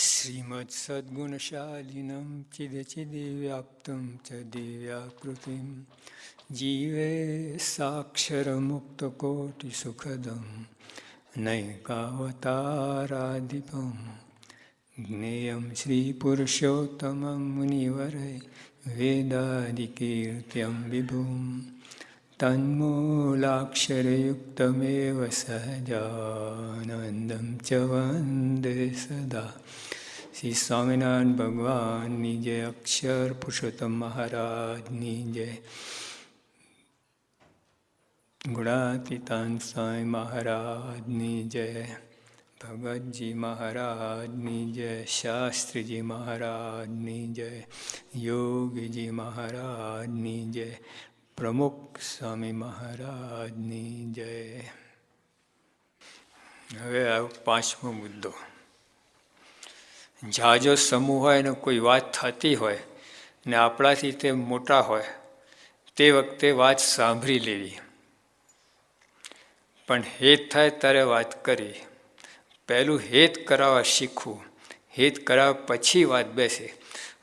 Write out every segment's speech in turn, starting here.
श्रीमत्सद्गुणशालिनं चिदचिदिव्याप्तं च दिव्याकृतिं जीवे साक्षरमुक्तकोटिसुखदं नैकावताराधिपं ज्ञेयं श्रीपुरुषोत्तमं मुनिवरै वेदादिकीर्त्यं विभुं तन्मूलाक्षरयुक्तमेव सहजानन्दं च वन्दे सदा। श्री स्वामिनारायण भगवानની જય, અક્ષર પુરુષોત્તમ મહારાજની જય, ગુણાતીતાન સ્વામી મહારાજની જય, ભગતજી મહારાજની જય, શાસ્ત્રીજી મહારાજની જય, યોગીજી મહારાજની જય, પ્રમુખ સ્વામી મહારાજની જય. હવે પાંચમો મુદ્દો. જાજો સમૂહ હોય ને કોઈ વાત થતી હોય ને આપણાથી તે મોટા હોય તે વખતે વાત સાંભળી લેવી, પણ હેત થાય ત્યારે વાત કરી. પહેલું હેત કરાવવા શીખવું, હેત કરાવવા પછી વાત બેસે.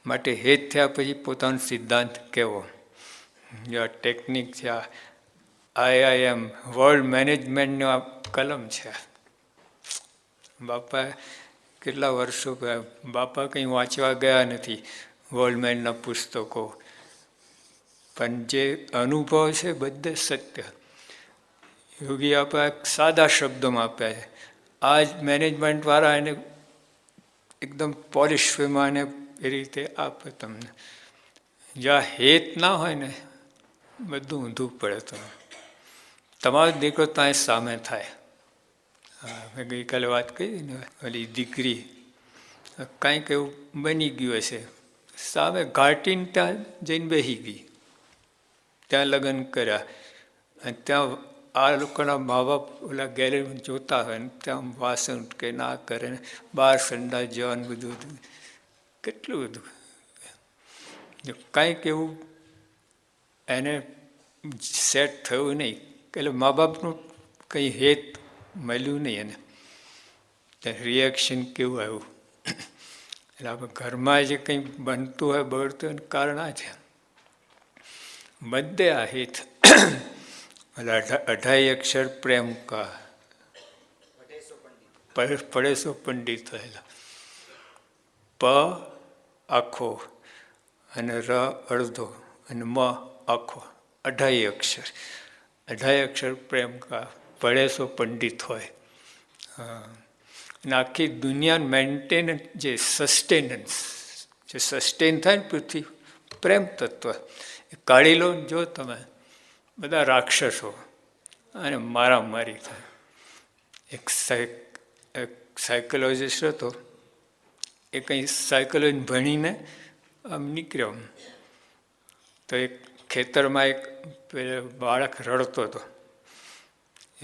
માટે હેત થયા પછી પોતાનો સિદ્ધાંત કહેવો. જે આ ટેકનિક છે, IIM વર્લ્ડ મેનેજમેન્ટનો આ કલમ છે. બાપા કેટલા વર્ષો ગયા, બાપા કંઈ વાંચવા ગયા નથી વર્લ્ડમેનના પુસ્તકો, પણ જે અનુભવ છે બધે સત્ય. યોગી આપણા સાદા શબ્દોમાં આપ્યા છે. આ જ મેનેજમેન્ટવાળા એને એકદમ પોલિશ વેમાં એને એ રીતે આપે તમને. જ્યાં હેત ના હોય ને બધું ઊંધું પડે. તો તમારો દીકરો ત્યાં સામે થાય. મેં ગઈકાલે વાત કરી ને, ઓલી દીકરી કાંઈક એવું બની ગયું હશે, સામે ઘાટીને ત્યાં જઈને બેસી ગઈ, ત્યાં લગ્ન કર્યા. અને ત્યાં આ લોકોના મા બાપ ઓલા ગેલેરીમાં જોતા હોય ને ત્યાં વાસણ કે ના કરે ને બહાર સંડાસ જવાનું બધું કેટલું બધું. કાંઈક એવું એને સેટ થયું નહીં, એટલે મા બાપનું કંઈ હેત મળ્યું નહીં એને. ત્યાં રિએક્શન કેવું આવ્યું. એટલે આપણે ઘરમાં જે કંઈ બનતું હોય બળતું હોય કારણ આ છે. બધે આ હેત. એટલે 28 અક્ષર પ્રેમ કા પડેસો પંડિત થયેલા. પ આખો અને ર અડધો અને મ આખો, 28 અક્ષર. 28 અક્ષર પ્રેમ કા પડેસો પંડિત હોય. અને આખી દુનિયા મેન્ટેન, જે સસ્ટેનન્સ, જે સસ્ટેન થાય ને પૃથ્વી, પ્રેમ તત્વ. એ કાઢી લો જો તમે, બધા રાક્ષસો અને મારામારી થાય. એક સાયકોલોજીસ્ટ હતો, એ કંઈ સાયકોલોજી ભણીને આમ નીકળ્યો. તો એક ખેતરમાં એક બાળક રડતો હતો.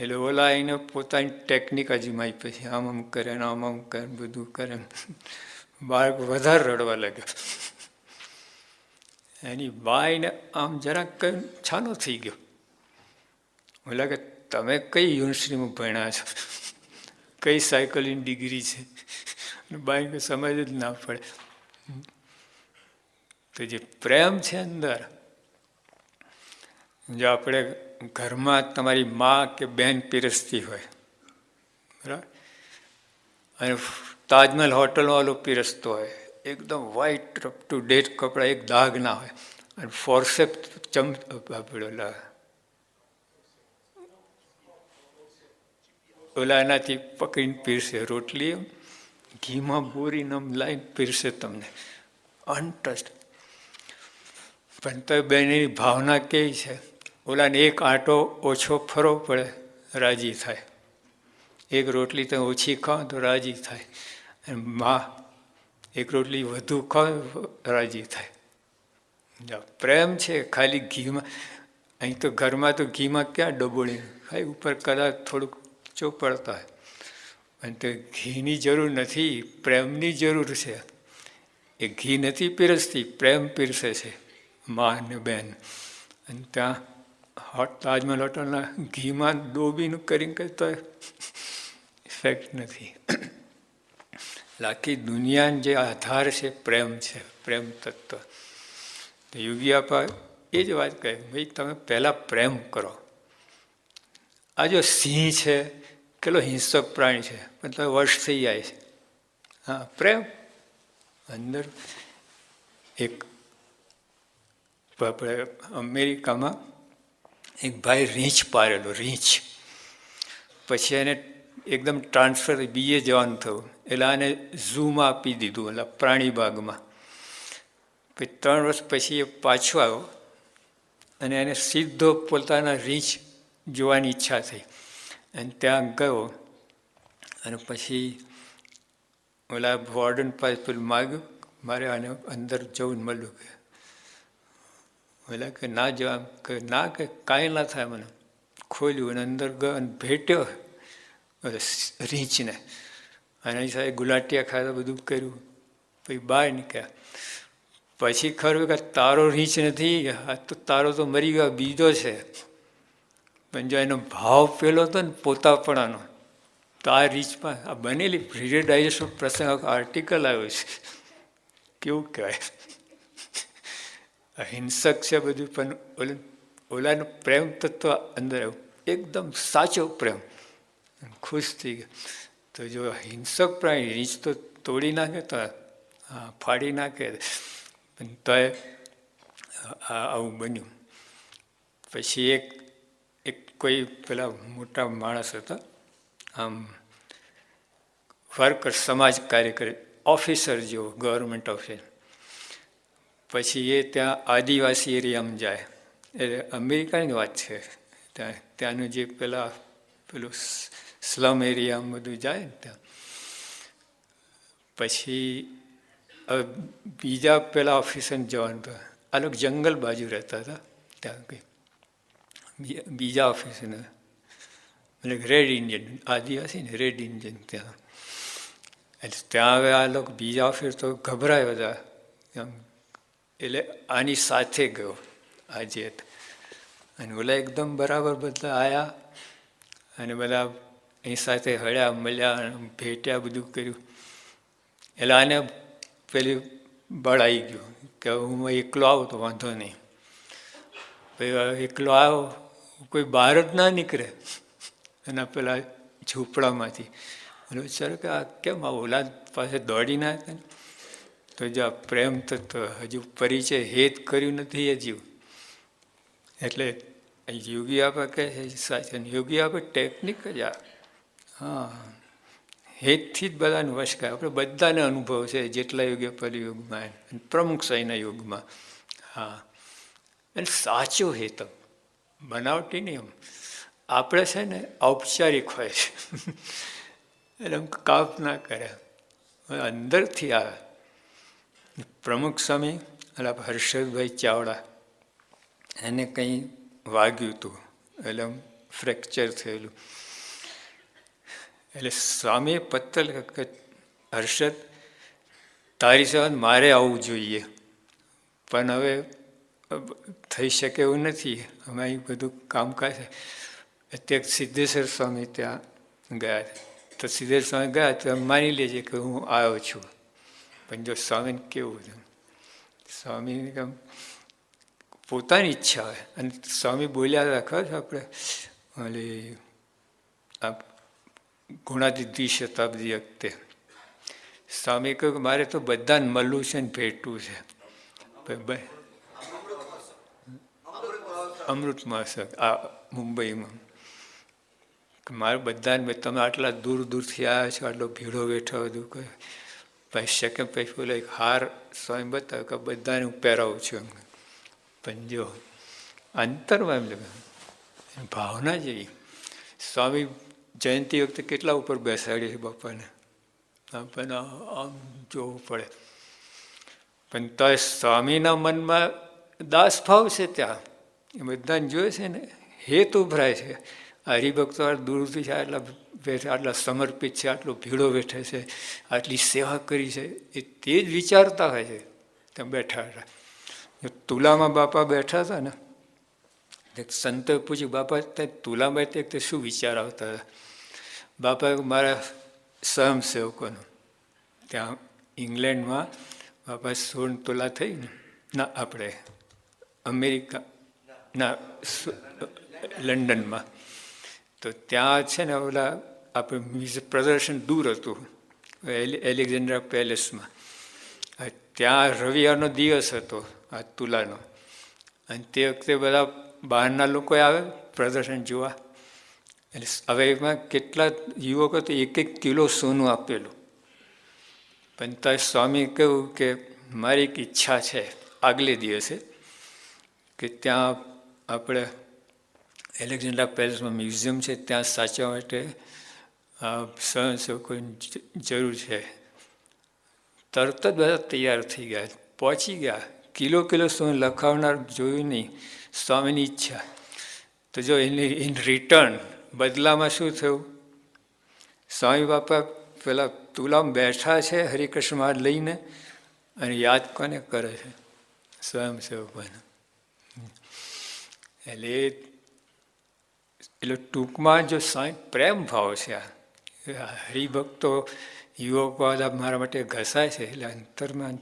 એટલે ઓલા એને પોતાની ટેકનિક અજમાઈ, પછી આમ કરે ને આમ કરે બધું કરે. બાળક વધારે રડવા લાગ્યો. એની બાઈને આમ જરાક કઈ છાનો થઈ ગયો. ઓલા કે તમે કઈ યુનિવર્સિટીમાં ભણ્યા છો, કઈ સાયકોલોજીની ડિગ્રી છે? બાઈને સમજ જ ના પડે. તો જે પ્રેમ છે અંદર, જો આપણે ઘરમાં તમારી મા કે બેન પીરસતી હોય, બરાબર, અને તાજમહેલ હોટલવાળો પીરસતો હોય, એકદમ વ્હાઈટ અપ ટુ ડેટ કપડાં, એક દાગ ના હોય, અને ફોર્સેપ ઓલા એનાથી પકડીને પીરસે. રોટલી ઘીમાં બોરીને લાઈને પીરસે તમને અનટસ્ટ. પણ તો બેનની ભાવના કેવી છે, ઓલાને એક આંટો ઓછો ફરવો પડે રાજી થાય, એક રોટલી તમે ઓછી ખાઓ તો રાજી થાય, અને મા એક રોટલી વધુ ખાઓ રાજી થાય. પ્રેમ છે ખાલી ઘીમાં. અહીં તો ઘરમાં તો ઘીમાં ક્યાં ડબોળી ખાય, ઉપર કદાચ થોડુંક ચોપડતા હોય. અને તો ઘીની જરૂર નથી, પ્રેમની જરૂર છે. એ ઘી નથી પીરસતી, પ્રેમ પીરસે છે મા અને બેન. અને ત્યાં તાજમહેલ હોટલના ઘીમાં ડોબીનું કરીને કંઈ તો ઇફેક્ટ નથી. આખી દુનિયાનો જે આધાર છે પ્રેમ છે, પ્રેમ તત્વ. તો યોગી આપા એ જ વાત કહે, ભાઈ તમે પહેલાં પ્રેમ કરો. આ જો સિંહ છે, કેટલો હિંસક પ્રાણી છે, પણ તમે વશ થઈ જાય છે. હા, પ્રેમ અંદર. એક આપણે અમેરિકામાં એક ભાઈ રીંછ પાડેલો, રીંછ. પછી એને એકદમ ટ્રાન્સફર બીજે જવાનું થયું, એટલે આને ઝૂમાં આપી દીધું, એટલે પ્રાણી બાગમાં. પછી 3 વર્ષ પછી એ પાછો આવ્યો અને એને સીધો પોતાના રીંછ જોવાની ઈચ્છા થઈ અને ત્યાં ગયો. અને પછી ઓલા વોર્ડન પાસે પેલું માગ્યું, મારે આને અંદર જવું મળ્યું કે ઓલા કે ના જવા, કે ના, કે કાંઈ ના થાય મને. ખોલ્યું અને અંદર ગયો અને ભેટ્યો રીંછને, અને એની સાથે ગુલાટિયા ખાતા બધું કર્યું. પછી બહાર નીકળ્યા. પછી ખરું કે તારો રીંછ નથી, આ તો તારો તો મરી ગયો, બીજો છે. પણ જો એનો ભાવ પેલો હતો ને પોતાપણાનો, તો આ રીંછમાં આ બનેલી રીડર ડાયજેસ્ટનો પ્રસંગ આર્ટિકલ આવ્યો છે. કેવું કહેવાય, અહિંસક છે બધું, પણ ઓલાનો પ્રેમ તત્વ અંદર આવ્યું, એકદમ સાચો પ્રેમ. ખુશ થઈ ગયો. તો જો હિંસક પ્રાણી રીંછ તો તોડી નાખે, તો હા ફાડી નાખે, પણ તો આવું બન્યું. પછી એક કોઈ પેલા મોટા માણસ હતા, આમ વર્કર, સમાજ કાર્યકર, ઓફિસર જેવો, ગવર્મેન્ટ ઓફિસર. પછી એ ત્યાં આદિવાસી એરિયામાં જાય, એટલે અમેરિકાની વાત છે. ત્યાંનું જે પેલું સ્લમ એરિયામાં બધું જાય ને ત્યાં. પછી બીજા પેલા ઓફિસરને જવાનું હતું. આ લોકો જંગલ બાજુ રહેતા હતા ત્યાં કંઈ. બીજા ઓફિસરને એટલે રેડ ઇન્ડિયન, આદિવાસી ને રેડ ઇન્ડિયન ત્યાં. એટલે ત્યાં હવે આ લોકો બીજા ઓફિસર તો ગભરાયા હતા એમ. એટલે આની સાથે ગયો આજે, અને ઓલા એકદમ બરાબર બધા આવ્યા અને બધા એની સાથે હળ્યા, મળ્યા, ભેટ્યા, બધું કર્યું. એટલે આને પેલી બળ આવી ગયું કે હું એકલો આવું તો વાંધો નહીં. પછી એકલો આવ્યો, કોઈ બહાર જ ના નીકળે એના પેલા ઝૂંપડામાંથી. અને વિચારો કે આ કેમ આ ઓલા પાસે દોડી ના હતા. તો જો આ પ્રેમ તત્વ હજુ પરિચય હેત કર્યું નથી હજુ. એટલે યોગી આપા કહે છે સાચે, યોગી આપે ટેકનિક જ આ. હા, હેતથી જ બધાને વશ કરે. આપણે બધાને અનુભવ છે, જેટલા યોગ્ય પરિયોગમાં અને પ્રમુખ સાઈના યોગમાં. હા, અને સાચો હેત, બનાવટી નહીં. આપણે છે ને ઔપચારિક હોય છે, એટલે આમ કાપ ના કરે, અંદરથી આવે. પ્રમુખ સ્વામી એટલે હર્ષદભાઈ ચાવડા, એને કંઈ વાગ્યું હતું, એટલે આમ ફ્રેક્ચર થયેલું. એટલે સ્વામીએ પત્ર કે હર્ષદ, તારી સાથે મારે આવવું જોઈએ, પણ હવે થઈ શકે એવું નથી, અમે અહીં બધું કામકાજ. અત્યારે સિદ્ધેશ્વર સ્વામી ત્યાં ગયા, તો સિદ્ધેશ્વર સ્વામી ગયા તો માની લેજે કે હું આવ્યો છું. પણ જો સ્વામીને કેવું છે, સ્વામીને કેમ પોતાની ઈચ્છા હોય. અને સ્વામી બોલ્યા હતા ખબર છે આપણે ઓલી આ ગુણાતીત શતાબ્દી વખતે, સ્વામી કહ્યું કે મારે તો બધાને મળવું છે ને ભેટવું છે. અમૃત મહોત્સવ આ મુંબઈમાં, મારે બધાને, તમે આટલા દૂર દૂરથી આવ્યા છો, આટલો ભીડો બેઠો, બધું કહે. પછી સેકન્ડ પછી બોલે એક હાર સ્વામી બતાવ્યો કે બધાને હું પહેરાવું છું. પણ જો અંતરમાં એમ ભાવના જેવી. સ્વામી જયંતિ વખતે કેટલા ઉપર બેસાડીએ છે બાપાને, આપણને આમ જોવું પડે. પણ તો સ્વામીના મનમાં દાસભાવ છે ત્યાં, એ બધાને જોયે છે ને, હેત ઉભરાય છે. હરિભક્તો દૂરથી છે, આટલા બેઠે, આટલા સમર્પિત છે, આટલો ભીડો બેઠે છે, આટલી સેવા કરી છે, એ તે જ વિચારતા હોય છે ત્યાં બેઠા હતા. તુલામાં બાપા બેઠા હતા ને, સંતોએ પૂછ્યું બાપા ત્યાં તુલામાં તે શું વિચાર આવતા હતા? બાપા મારા સ્વયંસેવકોનો, ત્યાં ઇંગ્લેન્ડમાં બાપા 16 તોલા થઈ ને, ના આપણે અમેરિકા, ના લંડનમાં, તો ત્યાં છે ને ઓલા આપણે પ્રદર્શન દૂર હતું એલેક્ઝાન્ડ્રા પેલેસમાં. ત્યાં રવિવારનો દિવસ હતો આ તુલાનો, અને તે વખતે બધા બહારના લોકો આવે પ્રદર્શન જોવા. એટલે હવે એમાં કેટલા યુવકો તો 1-1 કિલો સોનું આપેલું. પણ ત્યાં સ્વામી કહ્યું કે મારી એક ઈચ્છા છે આગલે દિવસે કે ત્યાં આપણે એલેક્ઝાન્ડ્રા પેલેસમાં મ્યુઝિયમ છે ત્યાં સાચવા માટે સ્વયંસેવકોની જરૂર છે. તરત જ બધા તૈયાર થઈ ગયા, પહોંચી ગયા. કિલો સોનું લખાવનાર જોયું નહીં, સ્વામીની ઈચ્છા. તો જો ઇન રિટર્ન બદલામાં શું થયું, સ્વામી બાપા પેલા તુલામાં બેઠા છે હરિકૃષ્ણ મહારાજ લઈને, અને યાદ કોને કરે છે, સ્વયંસેવકોને. એટલે ટૂંકમાં જો સ્વામી પ્રેમ ભાવ છે, આ હરિભક્તો યુવકો મારા માટે ઘસાય છે એટલે અંતરમાં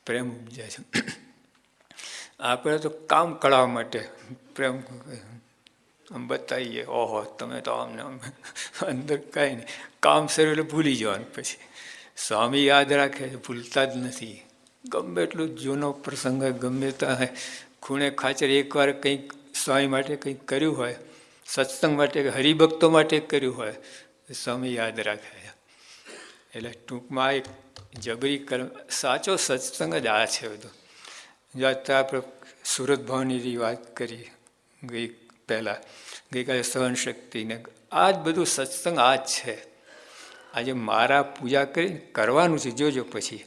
પ્રેમ ઉપજાય છે. આપણે તો કામ કળાવવા માટે પ્રેમ આમ બતાવીએ, ઓહો તમે તો આમને આમ, અંદર કાંઈ નહીં, કામ શરૂ એટલે ભૂલી જવાનું. પછી સ્વામી યાદ રાખે છે, ભૂલતા જ નથી. ગમે એટલું જૂનો પ્રસંગ હોય, ગમે ત્યાં ખૂણે ખાચર એકવાર કંઈક સ્વામી માટે કંઈક કર્યું હોય, સત્સંગ માટે હરિભક્તો માટે કર્યું હોય, સ્વામી યાદ રાખે છે. એટલે ટૂંકમાં એક જબરી કર્મ, સાચો સત્સંગ જ આ છે બધું. જો અત્યારે આપણે સુરત ભાવની વાત કરી ગઈકાલે સહનશક્તિને, આ જ બધું સત્સંગ આ જ છે. આજે મારા પૂજા કરી કરવાનું છે, જોજો પછી.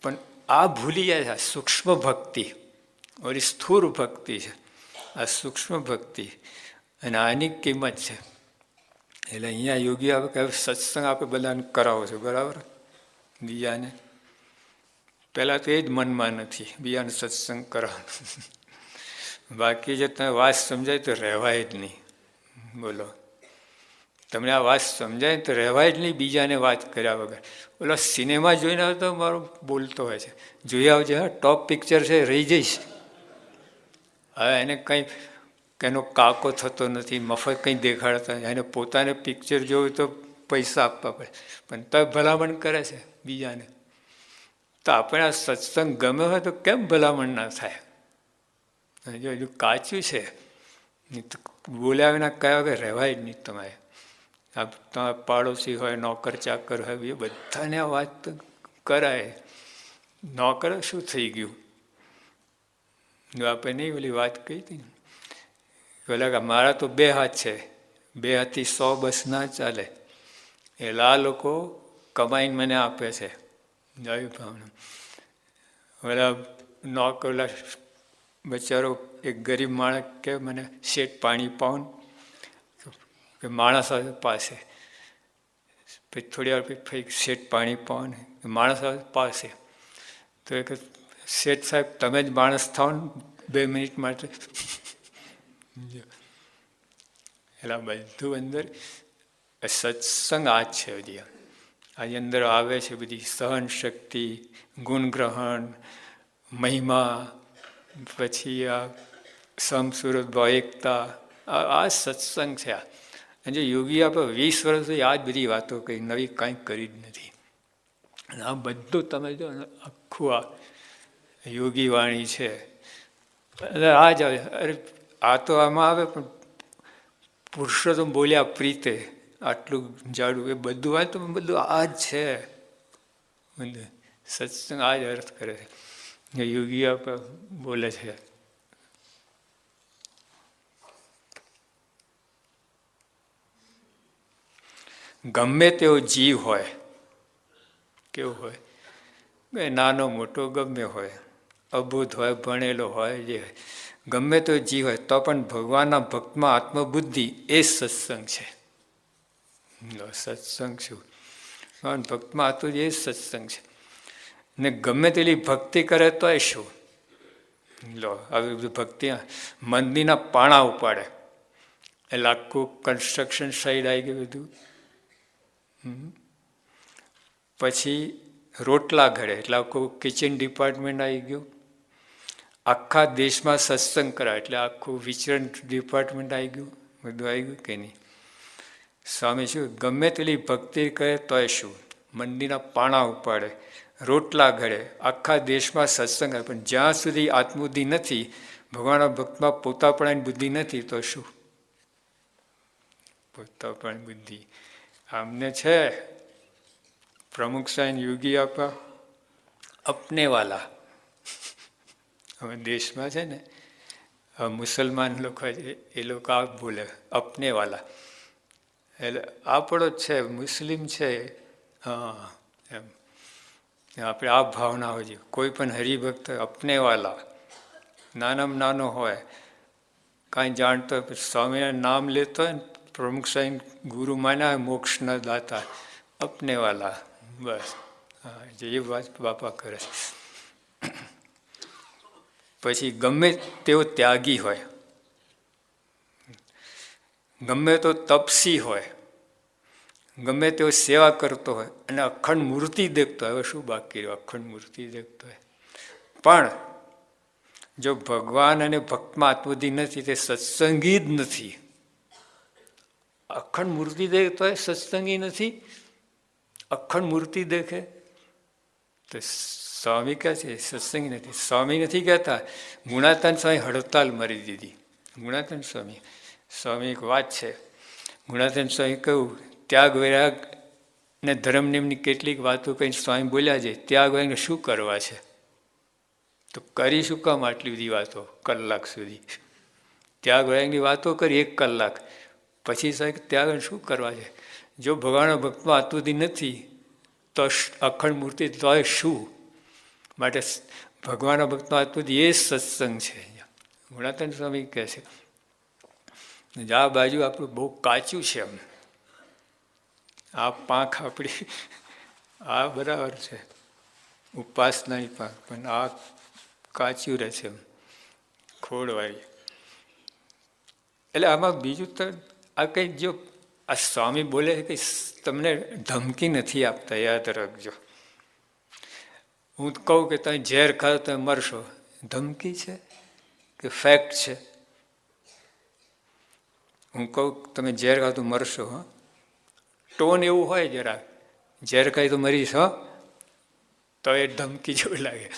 પણ આ ભૂલી જાય છે, આ સૂક્ષ્મ ભક્તિ, ઓલી સ્થૂળ ભક્તિ છે, આ સૂક્ષ્મ ભક્તિ, અને આની કિંમત છે. એટલે અહીંયા યોગી આવે કે સત્સંગ આપણે બધાને કરાવો છો, બરાબર, બીજાને. પહેલાં તો એ જ મનમાં નથી, બીજાને સત્સંગ કરાવવાનો. બાકી જો તમે વાત સમજાય તો રહેવાય જ નહીં. બોલો, તમને આ વાત સમજાય તો રહેવાય જ નહીં બીજાને વાત કર્યા વગર. ઓલો સિનેમા જોઈને આવે તો મારો બોલતો હોય છે, જોઈ આવજે, હા ટોપ પિક્ચર છે, રહી જઈશ. હવે એને કંઈ એનો કાકો થતો નથી, મફત કંઈ દેખાડતા, એને પોતાને પિક્ચર જોવું તો પૈસા આપવા પડે, પણ તો ભલામણ કરે છે બીજાને. તો આપણે આ સત્સંગ ગમે હોય તો કેમ ભલામણ ના થાય? જો હજુ કાચું છે, બોલ્યા વિના કયા વગર રહેવાય જ નહીં તમારે. તમારા પાડોશી હોય, નોકર ચાકર હોય, એ બધાને આ વાત કરાય. નોકર શું થઈ ગયું? આપણે નહીં ઓલી વાત કહી હતી ને, પેલા મારા તો 2 હાથ છે, 2 હાથથી 100 બસ ના ચાલે. એટલે આ લોકો કમાઈને મને આપે છે. જય ભાવના. ઓલા નોકર બચારો એક ગરીબ માણસ કે મને શેઠ પાણી પાઉં કે માણસ પાસે, પછી થોડી વાર પછી શેઠ પાણી પાઉં ને માણસ પાસે. તો એક શેઠ સાહેબ તમે જ માણસ થાવ ને 2 મિનિટ માટે. એટલે બધું અંદર સત્સંગ આ જ છે. બધી આની અંદર આવે છે બધી સહન શક્તિ, ગુણગ્રહણ, મહિમા, પછી આ સમસુરત ભાવ, એકતા, આ સત્સંગ છે. અને જે યોગી આપણે 20 વર્ષથી આ જ બધી વાતો કરી, નવી કાંઈ કરી જ નથી. અને આ બધું તમે જો આખું આ યોગી વાણી છે. આ જ આવે, અરે આ તો આમાં આવે, પણ પુરુષોત્તમ બોલ્યા પ્રીતે, આટલું જાડું, એ બધું આવે તો બધું આ જ છે. બધું સત્સંગ આ જ અર્થ કરે છે. યોગી આપણે બોલે છે. ગમે તેવો જીવ હોય, કેવો હોય, નાનો મોટો ગમે હોય, અબૂધ હોય, ભણેલો હોય, જે ગમે તેવો જીવ હોય, તો પણ ભગવાનના ભક્તમાં આત્મબુદ્ધિ એ સત્સંગ છે. સત્સંગ શું? ભગવાન ભક્તમાં આતું એ સત્સંગ છે. ને ગમે તેલી ભક્તિ કરે તો એ શું? લો આવી બધી ભક્તિ મંદિરના પાણા ઉપાડે, એટલે આખું કન્સ્ટ્રક્શન સાઈડ આવી ગયું બધું. પછી રોટલા ઘડે, એટલે આખું કિચન ડિપાર્ટમેન્ટ આવી ગયું. આખા દેશમાં સત્સંગ કરાય એટલે આખું વિચરણ ડિપાર્ટમેન્ટ આવી ગયું. બધું આવી ગયું કે નહીં? સ્વામી શું ગમે તેટલી ભક્તિ કરે તોય શું, મંદિરના પાણા ઉપાડે, રોટલા ઘડે, આખા દેશમાં સત્સંગ કરે, પણ જ્યાં સુધી આત્મબુદ્ધિ નથી, ભગવાનના ભક્તમાં પોતાપણાની બુદ્ધિ નથી તો શું? પોતાપણાની બુદ્ધિ આમને છે. પ્રમુખ સાહેબ યોગી આપા અપનેવાલા. હવે દેશમાં છે ને મુસલમાન લોકો છે, એ લોકો આ બોલે અપનેવાલા, એટલે આપણો જ છે, મુસ્લિમ છે. હા, એમ આપણે આ ભાવના હોય છે. કોઈ પણ હરિભક્ત અપનેવાલા, નાનામાં નાનો હોય, કાંઈ જાણતો હોય, સ્વામીના નામ લેતો હોય ને, પ્રમુખ સાહેબ ગુરુ માન્યા હોય, મોક્ષના દાતા, અપનેવાલા, બસ. હા, એ વાત બાપા કરે છે. પછી ગમે તેવો ત્યાગી હોય, ગમે તો તપસી હોય, ગમે તેવો સેવા કરતો હોય અને અખંડ મૂર્તિ દેખતો હોય, હવે શું બાકી રહ્યું? અખંડ મૂર્તિ દેખતો હોય, પણ જો ભગવાન અને ભક્તમાં આત્મબુદ્ધિ નથી તે સત્સંગી જ નથી. અખંડ મૂર્તિ દેખતો હોય સત્સંગી નથી, અખંડ મૂર્તિ દેખે તો સ્વામી કહે છે સત્સંગી નથી. સ્વામી નથી કહેતા, ગુણાતાન સ્વામી હડતાલ મારી દીધી. ગુણાતાન સ્વામી સ્વામી એક વાત છે, ગુણાતાન સ્વામી કહ્યું ત્યાગ વૈરાગ ને ધર્મ નિયમની કેટલીક વાતો કઈ સ્વામી બોલ્યા છે, ત્યાગ વૈરાગ શું કરવા છે? તો કરી શું કામ આટલી બધી વાતો કલાક સુધી? ત્યાગ વૈરાગની વાતો કરી 1 કલાક, પછી સાહેબ ત્યાગ શું કરવા છે? જો ભગવાનના ભક્તમાં આતુતિ નથી તો અખંડ મૂર્તિ તોય શું? માટે ભગવાનના ભક્તમાં આતુતિ એ સત્સંગ છે. ગુણાતાન સ્વામી કહે છે આ બાજુ આપણું બહુ કાચું છે, એમ આ પાંખ આપણી આ બરાબર છે ઉપાસનાની પાંખ, પણ આ કાચું રહે છે ખોડવાળી. એટલે આમાં બીજું તો આ કંઈ જો આ સ્વામી બોલે કે તમને ધમકી નથી આપતા, યાદ રાખજો. હું કહું કે તમે ઝેર ખાઓ તમે મરશો, ધમકી છે કે ફેક્ટ છે? હું કહું તમે ઝેર ખાઓ તો મરશો, હા, ટોન એવું હોય જરા, ઝેર ખાઈ તો મરીશ, હો, તો એ ધમકી જેવું લાગે.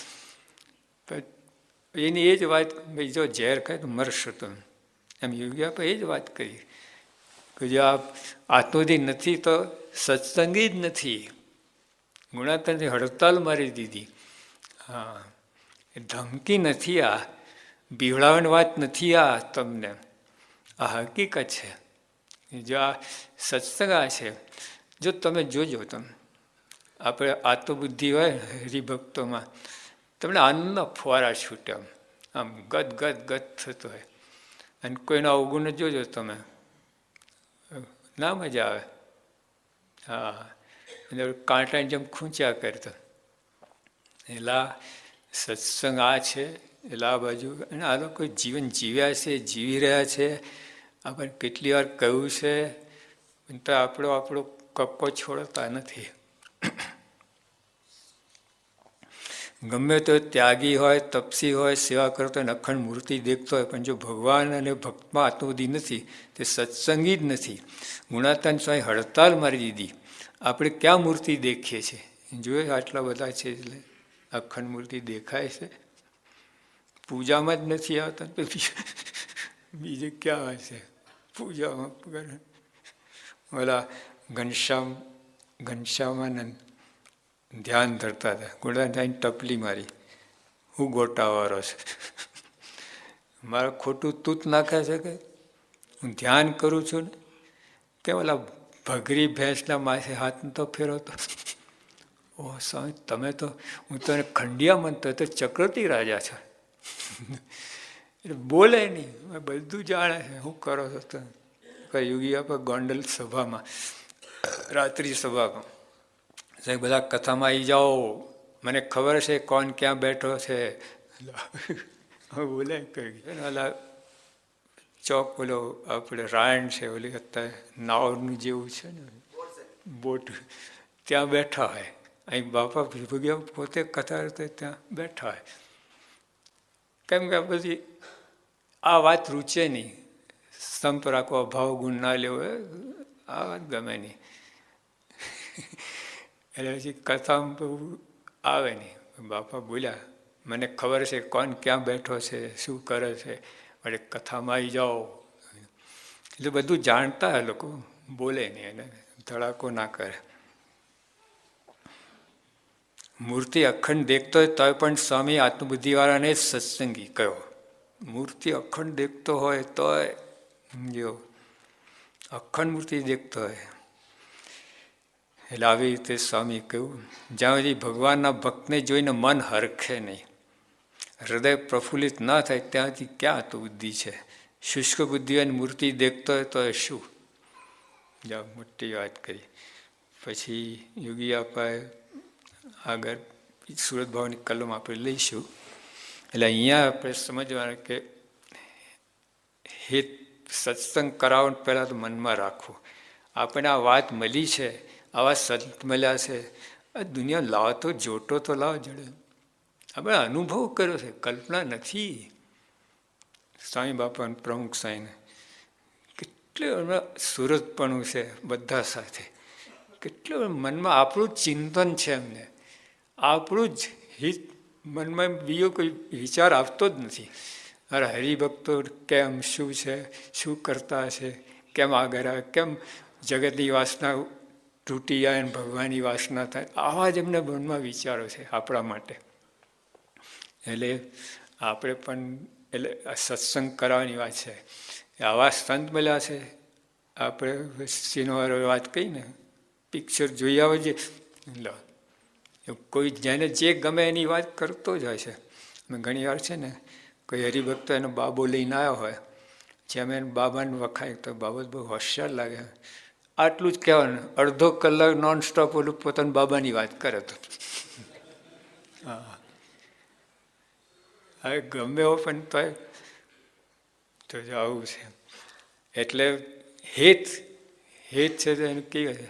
એની એ જ વાત, ભાઈ જો ઝેર ખાય તો મરશો તમે, એમ યોગી આપણે એ જ વાત કરી કે જો આ આત્મબુદ્ધિ નથી તો સત્સંગી જ નથી. ગુણાતાનથી હડતાલ મારી દીધી. હા, એ ધમકી નથી, આ બિવડાવવાની વાત નથી, આ તમને આ હકીકત છે. જો આ સત્સંગ આ છે, જો તમે જોજો, તમે આપણે આત્મબુદ્ધિ હોય હરિભક્તોમાં તમને આનંદના ફુવારા છૂટે, આમ ગદ ગદ ગદ થતો હોય. અને કોઈના અવગુણ જોજો તમે, ના મજા આવે. હા, કાંટાની જેમ ખૂંચ્યા કરતા. એટલે સત્સંગ આ છે, એટલે આ બાજુ અને આ લોકો જીવન જીવ્યા છે, જીવી રહ્યા છે. આપણે કેટલી વાર કહ્યું છે, તો આપણો કક્કો છોડતા નથી. ગમે તો ત્યાગી હોય, તપસી હોય, સેવા કરતો હોય, અખંડ મૂર્તિ દેખતો હોય, પણ જો ભગવાન અને ભક્તમાં આત્મબુદ્ધિ નથી તે સત્સંગી જ નથી. ગુણાતાન સ્વામી હડતાલ મારી દીધી. આપણે ક્યાં મૂર્તિ દેખીએ છીએ? જોઈએ આટલા બધા છે એટલે અખંડ મૂર્તિ દેખાય છે, પૂજામાં જ નથી આવતા, બીજે ક્યાં હશે પૂજામાં? ઓલા ઘનશ્યામાનંદ ધ્યાન ધરતા હતા, ગુણાતાન ટપલી મારી, હું ગોટાવાળો છે, મારે ખોટું તૂત નાખે છે કે હું ધ્યાન કરું છું ને, કે ઓલા ભગરી ભેંસના માથે હાથ તો ફેરવતો. ઓ સ્વામી તમે તો, હું તને ખંડિયા માનતો તો ચક્રવર્તી રાજા છે. એટલે બોલે નહીં, બધું જાણે છે, શું કરો છો તમે? યોગી આપે ગોંડલ સભામાં, રાત્રિ સભામાં સાહેબ બધા કથામાં આવી જાઓ, મને ખબર છે કોણ ક્યાં બેઠો છે. બોલે કઈ ઓલા ચોક બોલો આપણે રાયણ છે, ઓલી અત્યારે નાવનું જેવું છે ને બોટ, ત્યાં બેઠા હોય. અહીં બાપા ભીભુગિયા પોતે કથા કરતા ત્યાં બેઠા હોય. કેમ કે પછી આ વાત રૂચે નહીં, સંપ રાખવો, ભાવ ગુણ ના લેવો, આ વાત ગમે નહીં. એટલે પછી કથામાં બહુ આવે નહીં. બાપા બોલ્યા, મને ખબર છે કોણ ક્યાં બેઠો છે, શું કરે છે, એટલે કથામાં આવી જાઓ. એટલે બધું જાણતા એ લોકો, બોલે નહીં એને ધડાકો ના કરે. મૂર્તિ અખંડ દેખતો હોય તોય પણ સ્વામી આત્મબુદ્ધિવાળાને જ સત્સંગી કહ્યો. મૂર્તિ અખંડ દેખતો હોય તોય, જો અખંડ મૂર્તિ દેખતો હોય એટલે આવી રીતે સ્વામી કહ્યું, જ્યાં સુધી ભગવાનના ભક્તને જોઈને મન હરખે નહીં, હૃદય પ્રફુલ્લિત ના થાય ત્યાં સુધી ક્યાં તો બુદ્ધિ છે. શુષ્ક બુદ્ધિ અને મૂર્તિ દેખતો હોય તો શું? જ્યાં મોટી વાત કરી. પછી યોગી અપાએ આગળ સુરત ભાવની કલમ આપણે લઈશું. એટલે અહીંયા આપણે સમજવાનું કે હિત સત્સંગ કરાવો પહેલાં તો મનમાં રાખવું. આપણે આ વાત મળી છે, આવા સંત મળ્યા છે, આ દુનિયા લાવો તો જોટો તો લાવો જડે. આપણે અનુભવ કર્યો છે, કલ્પના નથી. સ્વામી બાપાને પ્રમુખ સાંઈને કેટલું હમણાં સુરતપણું છે બધા સાથે, કેટલું મનમાં આપણું ચિંતન છે. એમને આપણું જ હિત મનમાં બીજો કોઈ વિચાર આવતો જ નથી. અરે હરિભક્તો કેમ, શું છે, શું કરતા હશે, કેમ આગળ આવે, કેમ જગતની વાસના તૂટી જાય અને ભગવાનની વાસના થાય, આવા જ એમને મનમાં વિચારો છે આપણા માટે. એટલે આપણે પણ એટલે સત્સંગ કરાવવાની વાત છે. આવા સંત મળ્યા છે. આપણે સિનેમાનો વાત કહી ને, પિક્ચર જોઈ આવે છે, લો કોઈ જેને જે ગમે એની વાત કરતો જ હોય છે. ઘણી વાર છે ને કોઈ હરિભક્તો એનો બાબો લઈને આવ્યો હોય, જેમ એને બાબાને વખાય તો બાબા બહુ હોશિયાર લાગે. આટલું જ કહેવાનું, અડધો કલાક નોન સ્ટોપ ઓલું પોતાના બાબાની વાત કરે તો હા, હવે ગમે એવો પણ તો આવું છે. એટલે હેત છે તો એનું કેવું છે,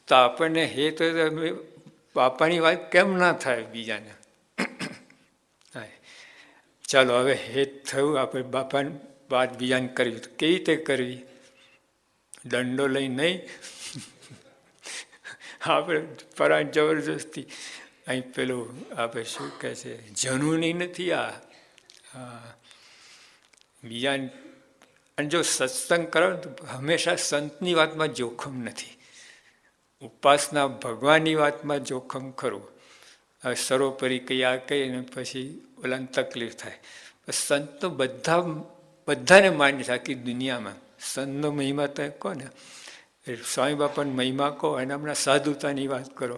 તો આપણને હેત હોય તો બાપાની વાત કેમ ના થાય બીજાને. ચાલો હવે હેત થયું, આપણે બાપાની વાત બીજાને કરવી તો કેવી રીતે કરવી? દંડો લઈ નહીં, આપણે પરાણ જબરજસ્તી અહીં પેલું આપણે શું કહે છે, જનૂની નથી આ. હા, બીજાને. અને જો સત્સંગ કરો તો હંમેશા સંતની વાતમાં જોખમ નથી, ઉપાસના ભગવાનની વાતમાં જોખમ ખરું. હવે સર્વોપરી કઈ આ કહીને પછી ઓલાને તકલીફ થાય. સંત તો બધાને માન્ય છે આખી દુનિયામાં. સંતનો મહિમા તો કહો ને, સ્વામી બાપાનો મહિમા કહો, અને હમણાં સાધુતાની વાત કરો,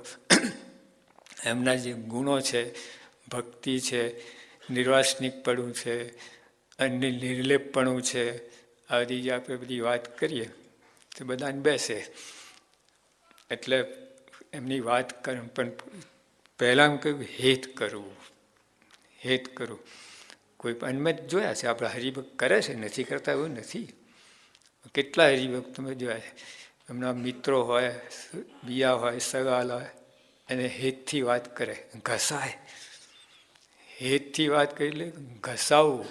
એમના જે ગુણો છે, ભક્તિ છે, નિર્વાસનિકપણું છે, અને નિર્લેપપણું છે, આવી જે આપણે બધી વાત કરીએ તો બધાને બેસે. એટલે એમની વાત કરે, પણ પહેલાં કહ્યું હેત કરવું, હેત કરવું. કોઈ પણ મેં જોયા છે, આપણા હરિભક્ત કરે છે, નથી કરતા એવું નથી. કેટલા હરિભક્ત મેં જોયા છે, એમના મિત્રો હોય, બિયા હોય, સગાલ હોય, અને હેતથી વાત કરે, ઘસાય. હેતથી વાત કરી એટલે ઘસાવવું.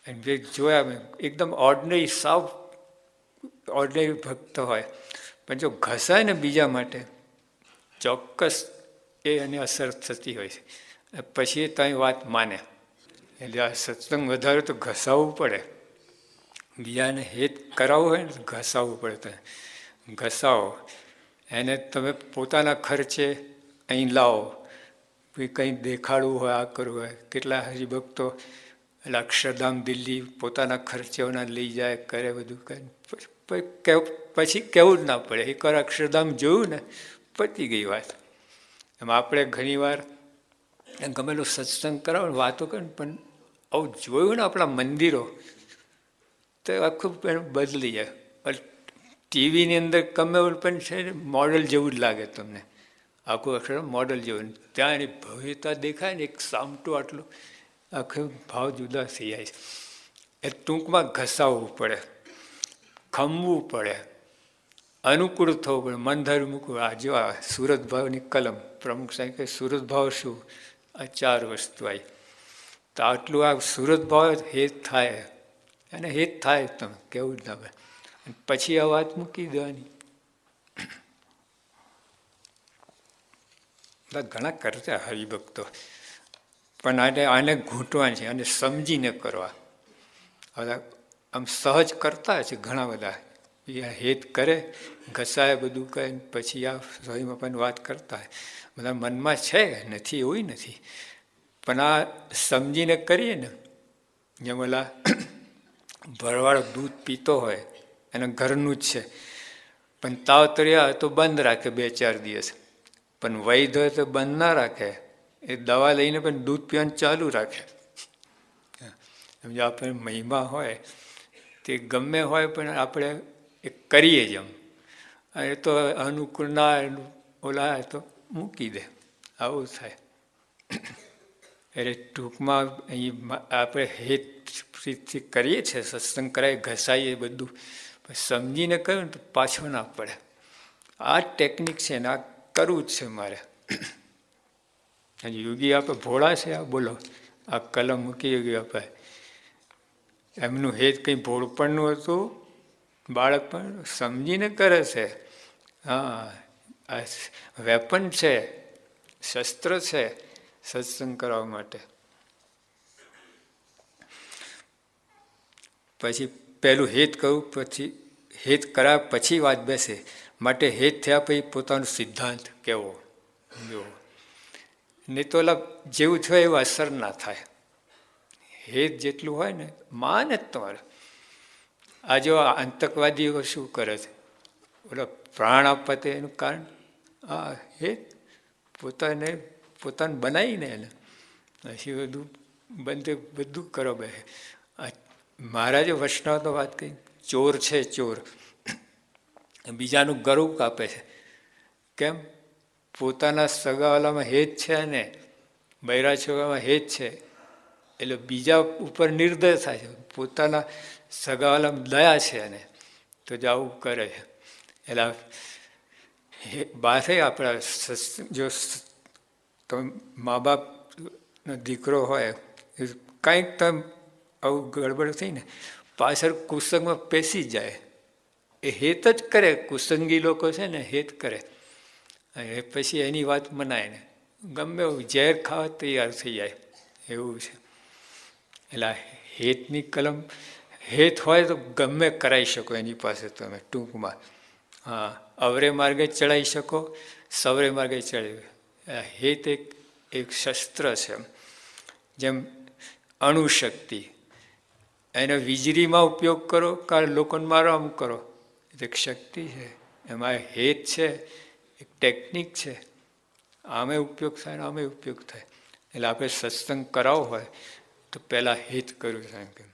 અને જે જોયા મેં એકદમ ઓર્ડિનરી, સાવ ઓર્ડિનરી ભક્ત હોય, પણ જો ઘસાય ને બીજા માટે, ચોક્કસ એ એને અસર થતી હોય છે. પછી એ તારી વાત માને. એટલે આ સત્સંગ વધારે તો ઘસાવવું પડે. બીજાને હેત કરાવવું હોય ને તો ઘસાવવું પડે. તો ઘસાવો એને, તમે પોતાના ખર્ચે અહીં લાવો, કંઈ દેખાડવું હોય, આ કરવું હોય. કેટલા હરિભક્તો એટલે અક્ષરધામ દિલ્હી પોતાના ખર્ચેઓના લઈ જાય, કરે બધું કરે, પછી કહેવું જ ના પડે. એકવાર અક્ષરધામ જોયું ને પતી ગઈ વાત. એમ આપણે ઘણીવાર ગમેલું સત્સંગ કરાવો, વાતો કરે, પણ આવું જોયું ને આપણા મંદિરો તો આખું બદલી જાય. ટીવીની અંદર ગમે પણ છે મોડલ જેવું જ લાગે તમને, આખું અક્ષર મોડલ જેવું. ત્યાં એની ભવ્યતા દેખાય ને, એક સામટું આટલું, આખું ભાવ જુદા થઈ જાય છે. એ ટૂંકમાં ઘસાવવું પડે, ખમવું પડે, અનુકૂળ થવું પડે, મન ધરી મૂકવું. આ જો આ સુરત ભાવની કલમ, પ્રમુખ સાહેબ કે સુરત ભાવ શું? આ 4 વસ્તુ આવી. તો આટલું આ સુરત ભાવ હેત થાય, અને હેત થાય તમે કેવું જ ના ભાઈ. પછી આ વાત મૂકી દેવાની. ઘણા કરતા હરિભક્તો, પણ આને ઘૂંટવાની છે અને સમજીને કરવા. બધા આમ સહજ કરતા છે ઘણા બધા, હેત કરે, ઘસાય બધું કહે, પછી આ સ્વામીમાં પણ વાત કરતા હોય. બધા મનમાં છે, નથી એવું નથી, પણ આ સમજીને કરીએ ને. જેમ ઓલા ભરવાડ દૂધ પીતો હોય, એના ઘરનું જ છે, પણ તાવ તર્યા તો બંધ રાખે 2-4 દિવસ. પણ વૈધ હોય તો બંધ ના રાખે, એ દવા લઈને પણ દૂધ પીવાનું ચાલુ રાખે. સમજો આપણે મહિમા હોય તે ગમે હોય, પણ આપણે એ કરીએ જ એમ. એ તો અનુકૂળ ના ઓલા તો મૂકી દે, આવું થાય. એટલે ટૂંકમાં અહીં આપણે હેતથી કરીએ છીએ, સત્સંગ કરાય, ઘસાઈએ બધું, સમજીને કહ્યું ને તો પાછો ના પડે. આ ટેકનિક છે ને આ કરવું જ છે મારે. યોગી આપણે ભોળા છે, આ બોલો આ કલમ મૂકી યોગી આપણે. એમનું હેત કંઈ ભોળપણનું હતું, બાળક પણ સમજીને કરે છે. હા, આ વેપન છે, શસ્ત્ર છે સત્સંગ કરવા માટે. પછી પહેલું હેત કહું, પછી હેત કરાવ્યા પછી વાત બેસે. માટે હેત થયા પછી પોતાનો સિદ્ધાંત કેવો જો, નહીં તો ઓલા જેવું થયું એવું અસર ના થાય. હેત જેટલું હોય ને માને તમારે. આ જો આતંકવાદીઓ શું કરે છે, ઓલા પ્રાણ આપવા તે એનું કારણ આ હેત પોતાને બનાવીને એને પછી બધું કરો. બે મહારાજે વૈષ્ણવ વાત કહી, ચોર છે ચોર, બીજાનું ગળું કાપે છે. કેમ? પોતાના સગાવાલામાં હેત છે ને બૈરા છોકરામાં હેત છે, એટલે બીજા ઉપર નિર્દય થાય છે. પોતાના સગાવાલામાં દયા છે એને તો જ આવું કરે છે. એટલે બાસે આપણા જો તમે મા બાપનો દીકરો હોય, કંઈક તમે આવું ગડબડ થઈ ને પાછળ કુસંગમાં પેસી જાય. એ હેત જ કરે, કુસંગી લોકો છે ને હેત કરે, એ પછી એની વાત મનાય ને ગમે એવું ઝેર ખાવા તૈયાર થઈ જાય એવું છે. એટલે હેતની કલમ, હેત હોય તો ગમે કરાવી શકો એની પાસે તમે ટૂંકમાં. હા, અવરે માર્ગે ચડાવી શકો, સવરે માર્ગે ચડાવી. હેત એક શસ્ત્ર છે. જેમ અણુશક્તિ, એનો વીજળીમાં ઉપયોગ કરો કે લોકોને મારવામાં કરો, એક શક્તિ છે. એમાં હેત છે, એક ટેકનિક છે. આમે ઉપયોગ થાય ને આમે ઉપયોગ થાય. એટલે આપણે સત્સંગ કરાવવો હોય તો પહેલાં હેત કરવું છે.